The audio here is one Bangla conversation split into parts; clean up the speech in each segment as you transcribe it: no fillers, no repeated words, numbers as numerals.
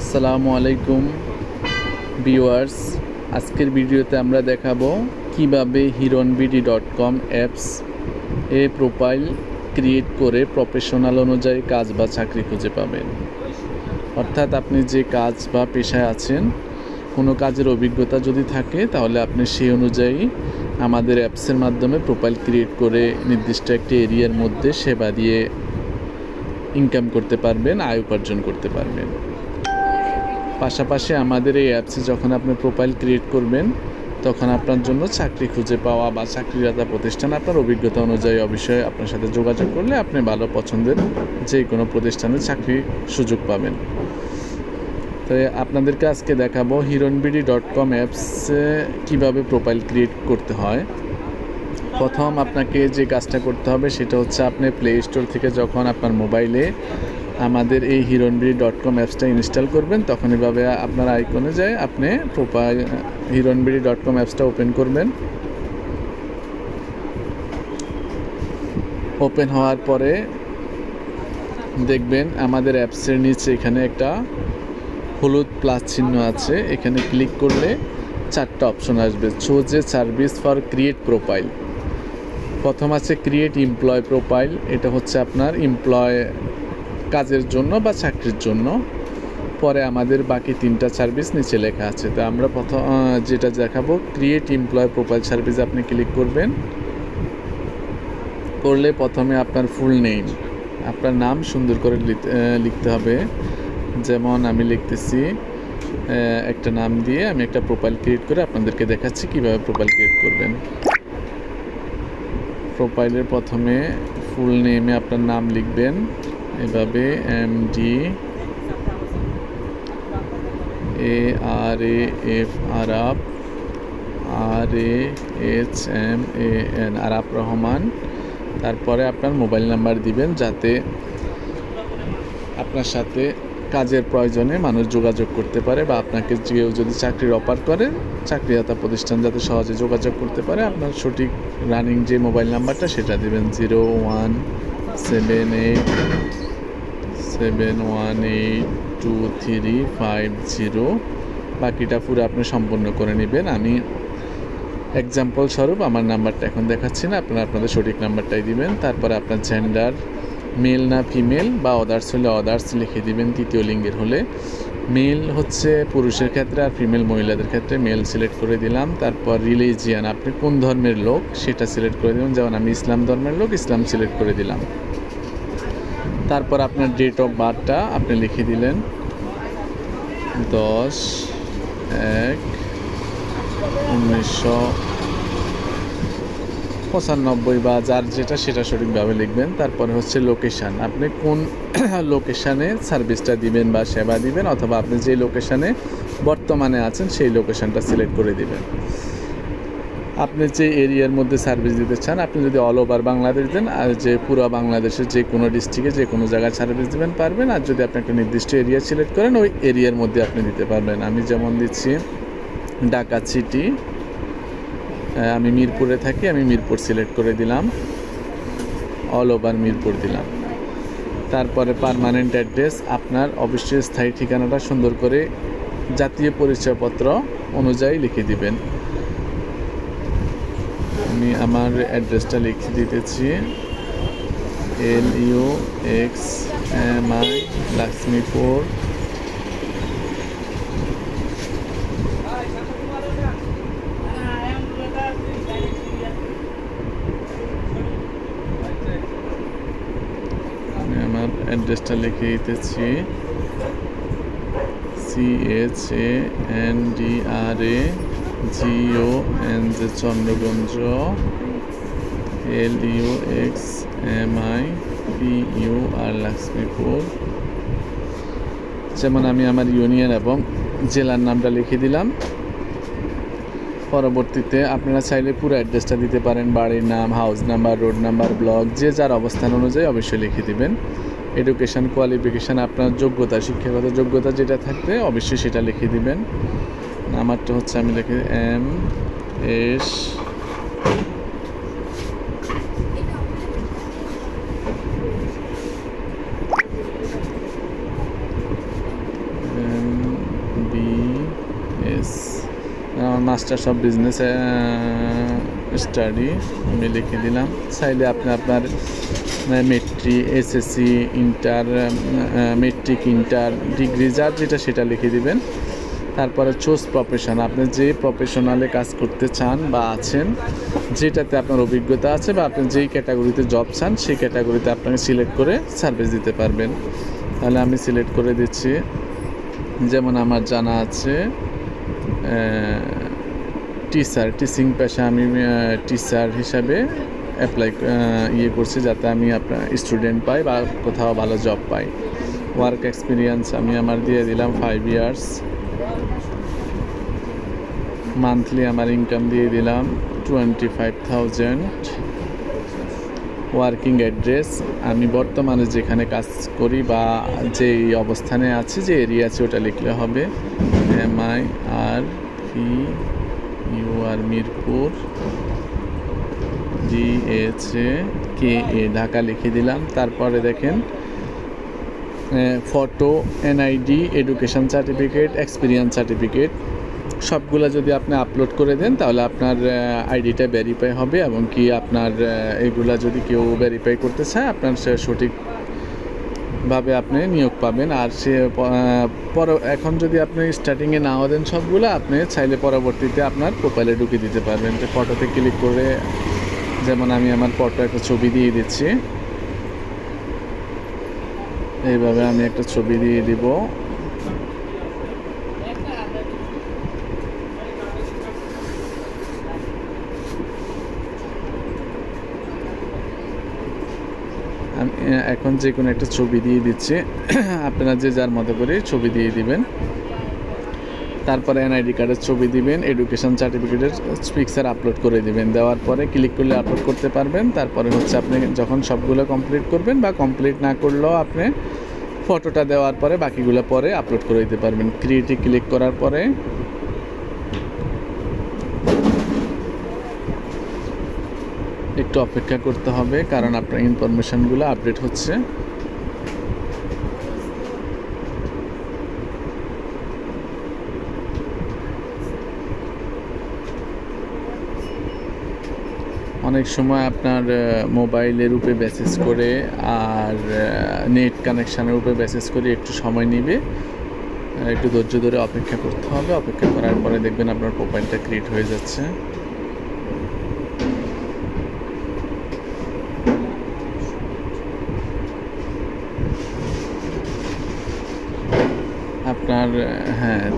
আসসালামু আলাইকুম ভিউয়ার্স। আজকের ভিডিওতে আমরা দেখাবো কিভাবে hironbd.com অ্যাপস প্রোফাইল ক্রিয়েট করে প্রফেশনাল অনুযায়ী কাজ বা চাকরি খুঁজে পাবেন। অর্থাৎ আপনি যে কাজ বা পেশায় আছেন, কোনো কাজের অভিজ্ঞতা যদি থাকে তাহলে আপনি সেই অনুযায়ী আমাদের অ্যাপসের মাধ্যমে প্রোফাইল ক্রিয়েট করে নির্দিষ্ট একটি এরিয়ার মধ্যে সেবা দিয়ে ইনকাম করতে পারবেন, আয় উপার্জন করতে পারবেন। পাশাপাশি আমাদের এই অ্যাপসে যখন আপনি প্রোফাইল ক্রিয়েট করবেন তখন আপনার জন্য চাকরি খুঁজে পাওয়া বা চাকরিদাতা প্রতিষ্ঠান আপনার অভিজ্ঞতা অনুযায়ী অবশ্যই আপনার সাথে যোগাযোগ করলে আপনি ভালো পছন্দের যে কোনো প্রতিষ্ঠানে চাকরির সুযোগ পাবেন। তো আপনাদেরকে আজকে দেখাবো hironbd.com অ্যাপসে কীভাবে প্রোফাইল ক্রিয়েট করতে হয়। প্রথম আপনাকে যে কাজটা করতে হবে সেটা হচ্ছে আপনি প্লে স্টোর থেকে যখন আপনার মোবাইলে আমাদের এই hironbd.com অ্যাপসটা ইনস্টল করবেন তখন এভাবে আপনার আইকনে যায় আপনি প্রোফাইল hironbd.com অ্যাপসটা ওপেন করবেন। ওপেন হওয়ার পরে দেখবেন আমাদের অ্যাপসের নিচে এখানে একটা হলুদ প্লাস চিহ্ন আছে, এখানে ক্লিক করলে চারটা অপশন আসবে। Choose a service for create profile. প্রথম আছে ক্রিয়েট এমপ্লয় প্রোফাইল, এটা হচ্ছে আপনার এমপ্লয় কাজের জন্য বা চাকরির জন্য। পরে আমাদের বাকি তিনটা সার্ভিস নিচে লেখা আছে। তো আমরা প্রথম যেটা দেখাবো ক্রিয়েট এমপ্লয় প্রোফাইল সার্ভিস আপনি ক্লিক করবেন। করলে প্রথমে আপনার ফুল নেম, আপনার নাম সুন্দর করে লিখতে হবে। যেমন আমি লিখতেছি একটা নাম দিয়ে আমি একটা প্রোফাইল ক্রিয়েট করে আপনাদেরকে দেখাচ্ছি কীভাবে প্রোফাইল ক্রিয়েট করবেন। প্রোফাইলের প্রথমে ফুল নেমে আপনার নাম লিখবেন এভাবে MD ARAF Araf RAHMAN Araf Rahman. তারপরে আপনার মোবাইল নাম্বার দিবেন যাতে আপনার সাথে কাজের প্রয়োজনে মানুষ যোগাযোগ করতে পারে বা আপনাকে কেউ যদি চাকরির অফার করে চাকরিদাতা প্রতিষ্ঠান যাতে সহজে যোগাযোগ করতে পারে। আপনার সঠিক রানিং যে মোবাইল নাম্বারটা সেটা দিবেন 0178718235। বাকিটা পুরো আপনি সম্পূর্ণ করে নেবেন। আমি এক্সাম্পল স্বরূপ আমার নাম্বারটা এখন দেখাচ্ছি না, আপনারা আপনাদের সঠিক নাম্বারটাই দিবেন। তারপরে আপনার জেন্ডার মেল না ফিমেল বা অদার্স হলে অদার্স লিখে দিবেন। তৃতীয় লিঙ্গের হলে মেল হচ্ছে পুরুষের ক্ষেত্রে আর ফিমেল মহিলাদের ক্ষেত্রে মেল সিলেক্ট করে দিলাম। তারপর রিলিজিয়ান, আপনি কোন ধর্মের লোক সেটা সিলেক্ট করে দিবেন। যেমন আমি ইসলাম ধর্মের লোক, ইসলাম সিলেক্ট করে দিলাম। তারপর আপনার ডেট অফ বার্থটা আপনি লিখে দিলেন 10/1/1995 বা যার যেটা সেটা সঠিকভাবে লিখবেন। তারপরে হচ্ছে লোকেশান, আপনি কোন লোকেশানে সার্ভিসটা দিবেন বা সেবা দিবেন, অথবা আপনি যে লোকেশানে বর্তমানে আছেন সেই লোকেশানটা সিলেক্ট করে দিবেন। আপনি যে এরিয়ার মধ্যে সার্ভিস দিতে চান, আপনি যদি অল ওভার বাংলাদেশ দেন আর যে পুরো বাংলাদেশের যে কোনো ডিস্ট্রিক্টে যে কোনো জায়গায় সার্ভিস দেবেন পারবেন। আর যদি আপনি একটা নির্দিষ্ট এরিয়া সিলেক্ট করেন ওই এরিয়ার মধ্যে আপনি দিতে পারবেন। আমি যেমন দিচ্ছি ঢাকা সিটি, আমি মিরপুরে থাকি, আমি মিরপুর সিলেক্ট করে দিলাম, অল ওভার মিরপুর দিলাম। তারপরে পার্মানেন্ট অ্যাড্রেস, আপনার অবশ্যই স্থায়ী ঠিকানাটা সুন্দর করে জাতীয় পরিচয়পত্র অনুযায়ী লিখে দিবেন। আমি আমার অ্যাড্রেসটা লিখে দিতেছি LUXMI লক্ষ্মীপুর আমার অ্যাড্রেসটা লিখে দিতেছি CHANDRAGONJ Chandraganj LUXMI PUR Lakshmipur. যেমন আমি আমার ইউনিয়ন এবং জেলার নামটা লিখে দিলাম। পরবর্তীতে আপনারা চাইলে পুরো অ্যাড্রেসটা দিতে পারেন, বাড়ির নাম, house number, road number, block, যে যার অবস্থান অনুযায়ী অবশ্যই লিখে দিবেন। এডুকেশান কোয়ালিফিকেশান, আপনার যোগ্যতা, শিক্ষাগত যোগ্যতা যেটা থাকবে অবশ্যই সেটা লিখে দিবেন। আমারটা হচ্ছে আমি লিখে MS আমার মাস্টার্স অফ বিজনেস স্টাডি আমি লিখে দিলাম। চাইলে আপনি আপনার metric, SSC, inter, metric, inter, degree যার যেটা সেটা লিখে দিবেন। তারপরে চুজ প্রফেশন, আপনি যে প্রফেশনালে কাজ করতে চান বা আছেন, যেটাতে আপনার অভিজ্ঞতা আছে বা আপনি যেই ক্যাটাগরিতে জব চান সেই ক্যাটাগরিতে আপনাকে সিলেক্ট করে সার্ভিস দিতে পারবেন। তাহলে আমি সিলেক্ট করে দিচ্ছি, যেমন আমার জানা আছে টিচিং পেশা, আমি টিচার হিসাবে অ্যাপ্লাই করছি যাতে আমি আপনার স্টুডেন্ট পাই বা কোথাও ভালো জব পাই। ওয়ার্ক এক্সপিরিয়েন্স আমি আমার দিয়ে দিলাম 5 ইয়ার্স। মান্থলি আমার ইনকাম দিয়ে দিলাম 25,000। ওয়ার্কিং অ্যাড্রেস, আমি বর্তমানে যেখানে কাজ করি বা যেই অবস্থানে আছি, যে এরিয়া আছে ওটা লিখলে হবে। MIRPUR মিরপুর, DHA ঢাকা লিখে দিলাম। তারপরে দেখেন photo, NID, education certificate, experience certificate সবগুলো যদি আপনি আপলোড করে দেন তাহলে আপনার আইডিটা ভেরিফাই হবে, এবং কি আপনার এগুলা যদি কেউ ভেরিফাই করতে চায় আপনার সঠিকভাবে আপনি নিয়োগ পাবেন। আর সে এখন যদি আপনি স্টার্টিংয়ে নাও দেন সবগুলো, আপনি চাইলে পরবর্তীতে আপনার প্রোফাইলে ঢুকিয়ে দিতে পারবেন। তো ফটোতে ক্লিক করে, যেমন আমি আমার ফটো একটা ছবি দিয়ে দিচ্ছি, এইভাবে আমি একটা ছবি দিয়ে দিব। আমি এখন যে কোনো একটা ছবি দিয়ে দিচ্ছি, আপনারা যে যার মতো করে ছবি দিয়ে দিবেন। তারপরে NID কার্ডের ছবি দিবেন, এডুকেশন সার্টিফিকেটের পিকচার আপলোড করে দিবেন। দেওয়ার পরে ক্লিক করলে আপলোড করতে পারবেন। তারপরে হচ্ছে আপনি যখন সবগুলো কমপ্লিট করবেন বা কমপ্লিট না করলেও আপনি ফটোটা দেওয়ার পরে বাকিগুলো পরে আপলোড করে দিতে পারবেন। ক্রিয়েটে ক্লিক করার পরে একটু অপেক্ষা করতে হবে, কারণ আপনার ইনফরমেশনগুলো আপডেট হচ্ছে। অনেক সময় আপনার মোবাইলের উপরে বেসিস করে আর নেট কানেকশানের উপরে বেসিস করে একটু সময় নেবে, একটু ধৈর্য ধরে অপেক্ষা করতে হবে। অপেক্ষা করার পরে দেখবেন আপনার প্রোফাইলটা ক্রিয়েট হয়ে যাচ্ছে। আপনার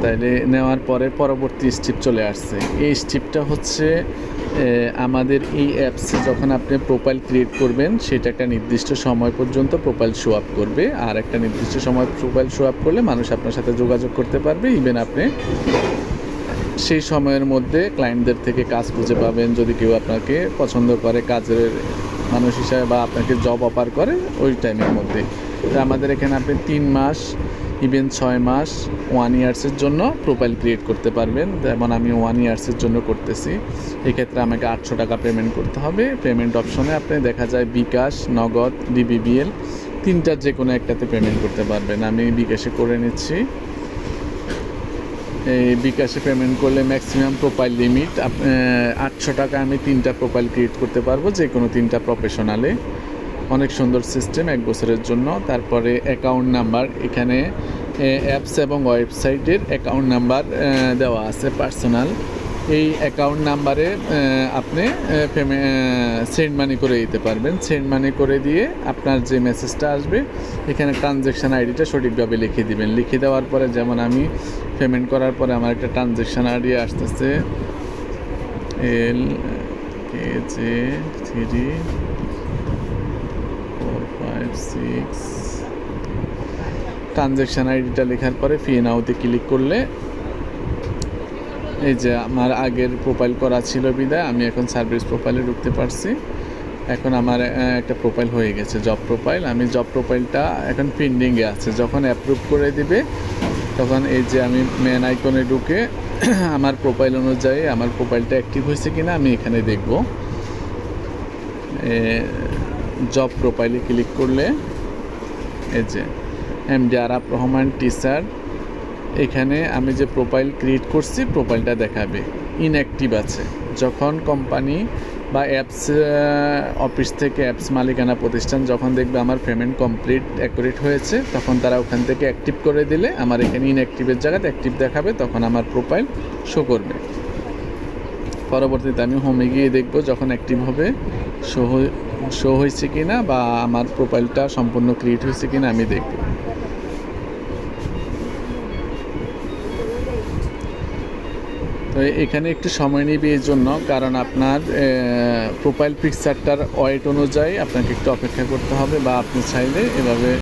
তাইলে নেওয়ার পরে পরবর্তী স্টেপ চলে আসছে। এই স্টেপটা হচ্ছে আমাদের এই অ্যাপসে যখন আপনি প্রোফাইল ক্রিয়েট করবেন সেটা একটা নির্দিষ্ট সময় পর্যন্ত প্রোফাইল শো আপ করবে, আর একটা নির্দিষ্ট সময় প্রোফাইল শো আপ করলে মানুষ আপনার সাথে যোগাযোগ করতে পারবে। ইভেন আপনি সেই সময়ের মধ্যে ক্লায়েন্টদের থেকে কাজ খুঁজে পাবেন, যদি কেউ আপনাকে পছন্দ করে কাজের মানুষ হিসাবে বা আপনাকে জব অফার করে ওই টাইমের মধ্যে। তো আমাদের এখানে আপনি 3 মাস, ইভেন 6 মাস, 1 ইয়ার্সের জন্য প্রোফাইল ক্রিয়েট করতে পারবেন। যেমন আমি 1 ইয়ার্সের জন্য করতেছি। এক্ষেত্রে আমাকে 800 টাকা পেমেন্ট করতে হবে। পেমেন্ট অপশনে আপনি দেখা যায় বিকাশ, নগদ, DBBL, তিনটার যে কোনো একটাতে পেমেন্ট করতে পারবেন। আমি বিকাশে করে নিচ্ছি। এই বিকাশে পেমেন্ট করলে ম্যাক্সিমাম প্রোফাইল লিমিট 800 টাকা আমি 3টা প্রোফাইল ক্রিয়েট করতে পারবো, যে কোনো 3টা প্রফেশনালে। অনেক সুন্দর সিস্টেম, 1 বছরের জন্য। তারপরে অ্যাকাউন্ট নাম্বার, এখানে অ্যাপস এবং ওয়েবসাইটের অ্যাকাউন্ট নাম্বার দেওয়া আছে পার্সোনাল। এই অ্যাকাউন্ট নাম্বারে আপনি সেন্ড মানি করে দিতে পারবেন। সেন্ড মানি করে দিয়ে আপনার যে মেসেজটা আসবে এখানে ট্রানজ্যাকশান আইডিটা সঠিকভাবে লিখে দিবেন। লিখে দেওয়ার পরে, যেমন আমি পেমেন্ট করার পরে আমার একটা ট্রানজ্যাকশান আইডি আসতেছে LKJ3456। ট্রানজ্যাকশান আইডিটা লেখার পরে ফি নাওতে ক্লিক করলে, এই যে আমার আগের প্রোফাইল করা ছিল বিদায় আমি এখন সার্ভিস প্রোফাইলে ঢুকতে পারছি। এখন আমার একটা প্রোফাইল হয়ে গেছে, জব প্রোফাইল। আমি জব প্রোফাইলটা এখন পেন্ডিংয়ে আছে। যখন অ্যাপ্রুভ করে দিবে তখন এই যে আমি মেন আইকনে ঢুকে আমার প্রোফাইল অনুযায়ী আমার প্রোফাইলটা অ্যাক্টিভ হয়েছে কিনা আমি এখানে দেখব। জব প্রোফাইলে ক্লিক করলে এই যে MD আরাফ রহমান টিচার, এখানে আমি যে প্রোফাইল ক্রিয়েট করছি প্রোফাইলটা দেখাবে ইনঅ্যাক্টিভ আছে। যখন কোম্পানি বা অ্যাপস অফিস থেকে অ্যাপস মালিকানা প্রতিষ্ঠান যখন দেখবে আমার পেমেন্ট কমপ্লিট অ্যাকুরেট হয়েছে, তখন তারা ওখান থেকে অ্যাক্টিভ করে দিলে আমার এখানে ইনঅ্যাক্টিভের জায়গাতে অ্যাক্টিভ দেখাবে, তখন আমার প্রোফাইল শো করবে। পরবর্তীতে আমি হোমে গিয়ে দেখব যখন অ্যাক্টিভ হবে শো হয়েছে কি না, বা আমার প্রোফাইলটা সম্পূর্ণ ক্রিয়েট হয়েছে কি না আমি দেখব। তো এখানে একটু সময় নেবে এর জন্য, কারণ আপনার প্রোফাইল পিকচারটার ওয়েট অনুযায়ী আপনাকে একটু অপেক্ষা করতে হবে, বা আপনি চাইলে এভাবে